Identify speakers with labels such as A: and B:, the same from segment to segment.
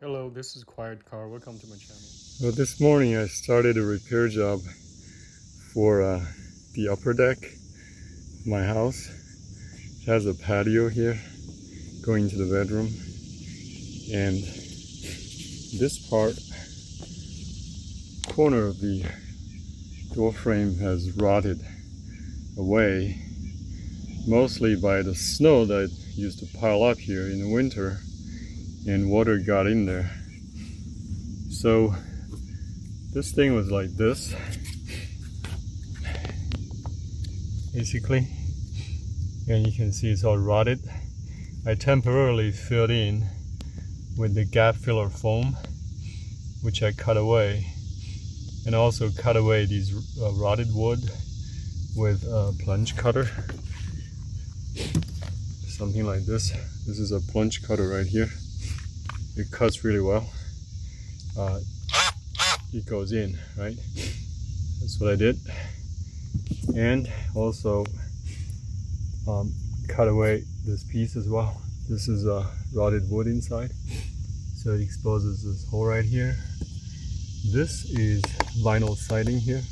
A: Hello, this is Quiet Car. Welcome to my channel.
B: Well, this morning I started a repair job for the upper deck of my house. It has a patio here going to the bedroom, and this corner of the door frame has rotted away, mostly by the snow that used to pile up here in the winter, and water got in there. So this thing was like this, basically, and you can see it's all rotted. I temporarily filled in with the gap filler foam, which I cut away, and also cut away these rotted wood with a plunge cutter, something like this. This is a plunge cutter right here. It cuts really well. It goes in, right? That's what I did. And also cut away this piece as well. This is rotted wood inside, so it exposes this hole right here. This is vinyl siding here,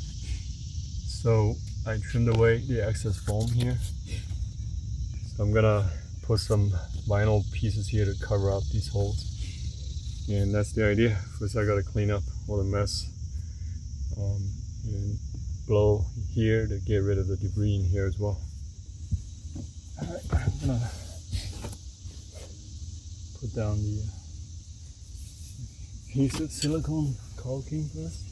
B: so I trimmed away the excess foam here. So I'm gonna put some vinyl pieces here to cover up these holes. And that's the idea. First I gotta clean up all the mess and blow here to get rid of the debris in here as well. Alright, I'm gonna put down the piece of silicone caulking first.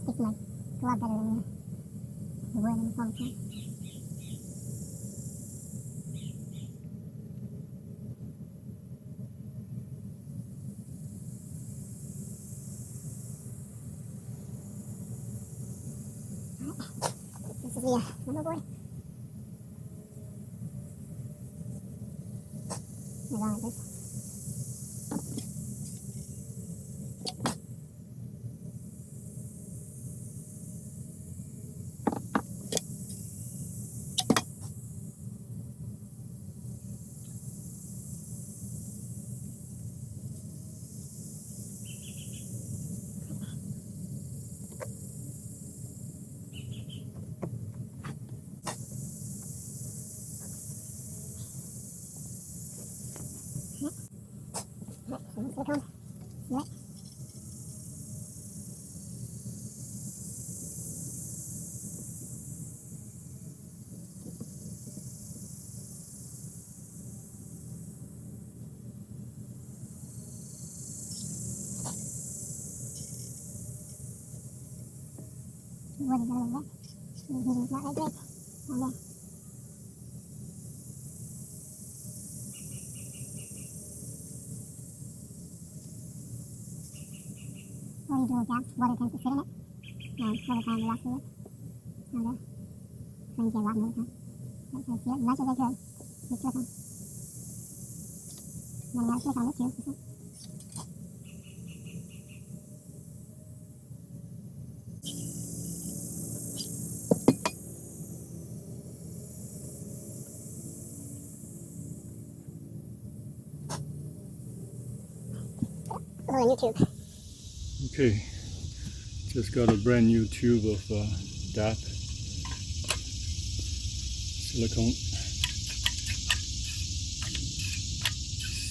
C: Stick my glove better than the wood in the phone. This is the number board. They're going like this. Silicone. Right. Wood is a little wet. The heating is not that great on there. What you do with gas, water tends to sit in it, and over time it rust through it, and things get rotten over time. But I see it as much as I could with silicone. Running out of silicone this too. Oh, a new tube.
B: Okay, just got a brand new tube of DAP silicone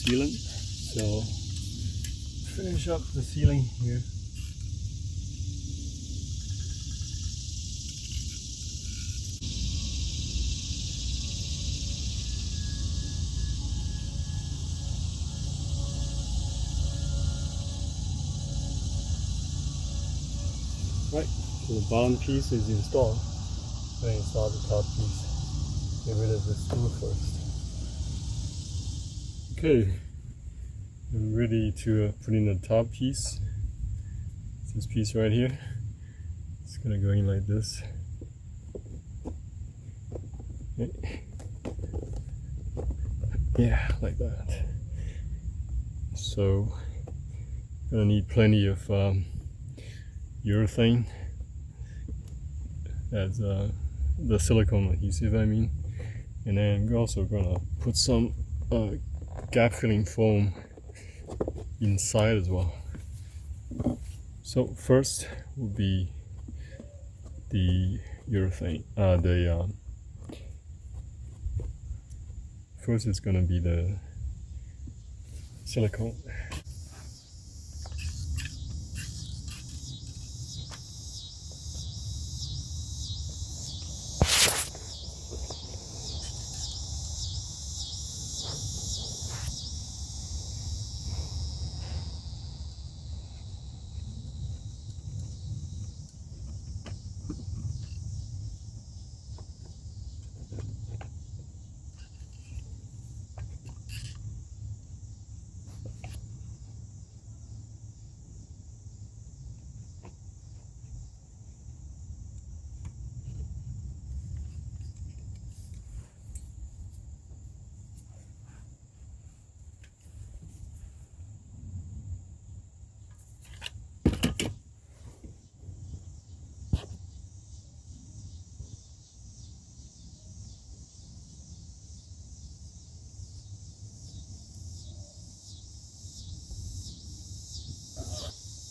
B: sealant. So finish up the sealing here. Right, so the bottom piece is installed. We're going to install the top piece. Get rid of the screw first. Okay, we're ready to put in the top piece. It's this piece right here. It's gonna go in like this. Okay. Yeah, like that. So, gonna need plenty of urethane. That's the silicone adhesive, I mean. And then we're also gonna put some gap filling foam inside as well. So first will be the urethane. First it's gonna be the silicone.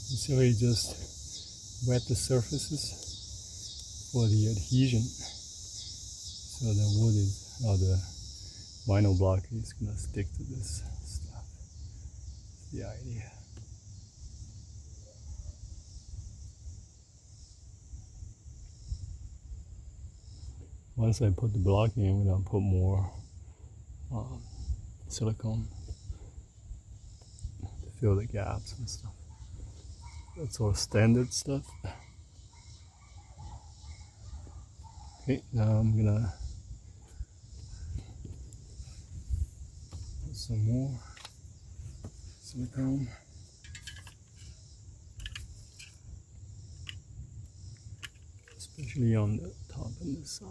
B: So we just wet the surfaces for the adhesion. So the wood is, or the vinyl block is gonna stick to this stuff. That's the idea. Once I put the block in, I'm gonna put more silicone to fill the gaps and stuff. That's all standard stuff. Okay, now I'm gonna put some more silicone. Especially on the top and the side.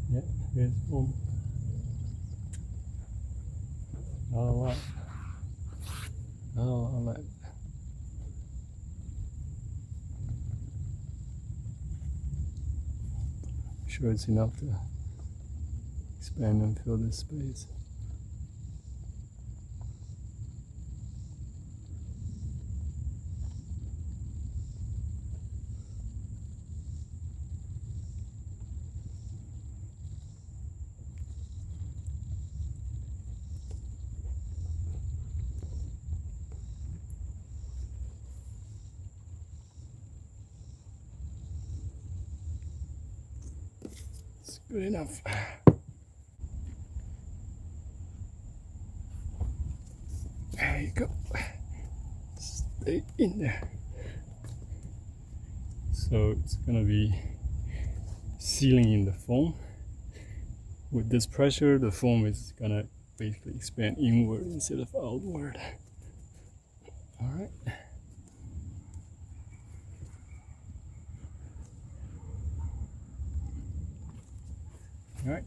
B: Yeah, here's foam. Not a lot. Not a lot left. Sure it's enough to expand and fill this space. It's good enough. There you go. Stay in there. So it's gonna be sealing in the foam. With this pressure, the foam is gonna basically expand inward instead of outward. All right. All right.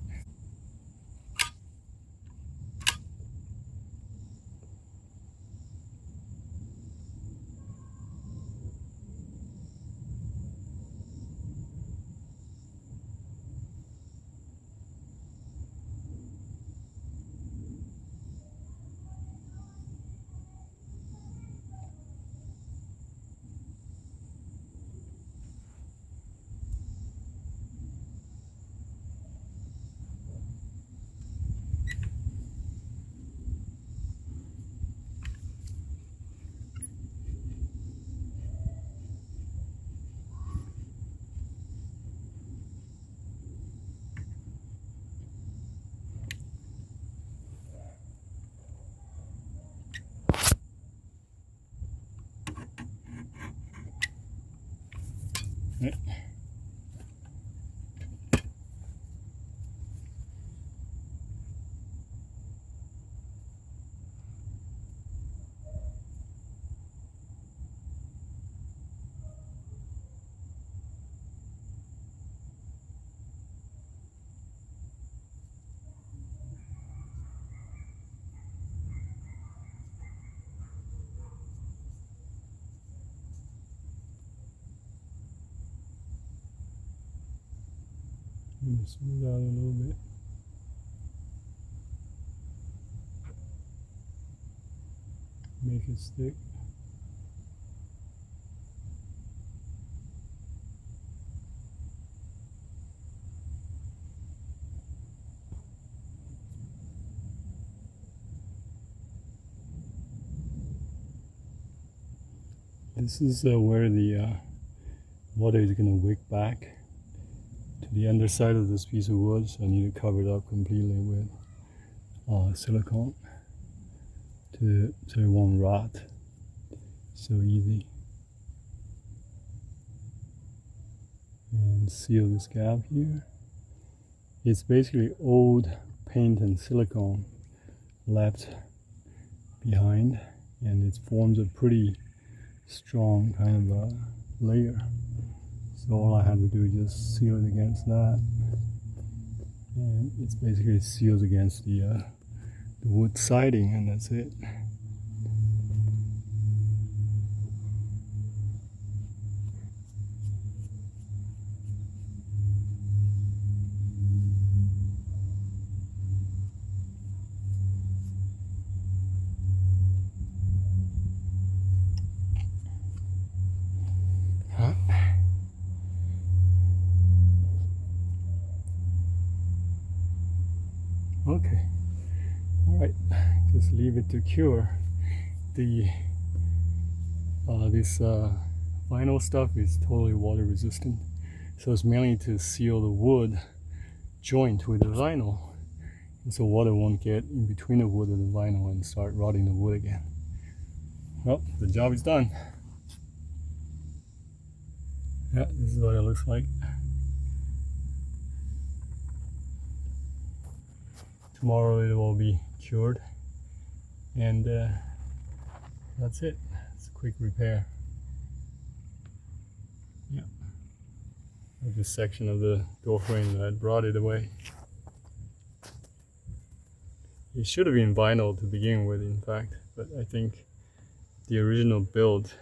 B: Right. Smooth out a little bit. Make it stick. This is where the water is going to wick back to the underside of this piece of wood, so I need to cover it up completely with silicone so it won't rot so easy. And seal this gap here. It's basically old paint and silicone left behind, and it forms a pretty strong kind of a layer. So all I have to do is just seal it against that, and it's basically sealed against the wood siding, and that's it. Okay, all right, just leave it to cure. This vinyl stuff is totally water resistant, so it's mainly to seal the wood joint with the vinyl, and so water won't get in between the wood and the vinyl and start rotting the wood again. Well, the job is done. Yeah, this is what it looks like. Tomorrow it will be cured, and that's it. It's a quick repair. Yeah, this section of the door frame that brought it away. It should have been vinyl to begin with, in fact, but I think the original build,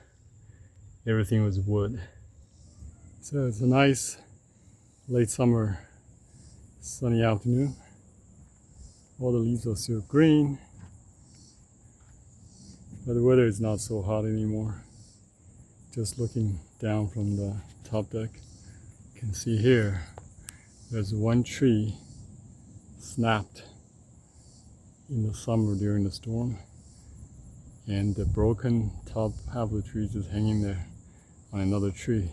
B: everything was wood. So it's a nice late summer sunny afternoon. All the leaves are still green, but the weather is not so hot anymore. Just looking down from the top deck, you can see here there's one tree snapped in the summer during the storm, and the broken top half of the tree is just hanging there on another tree.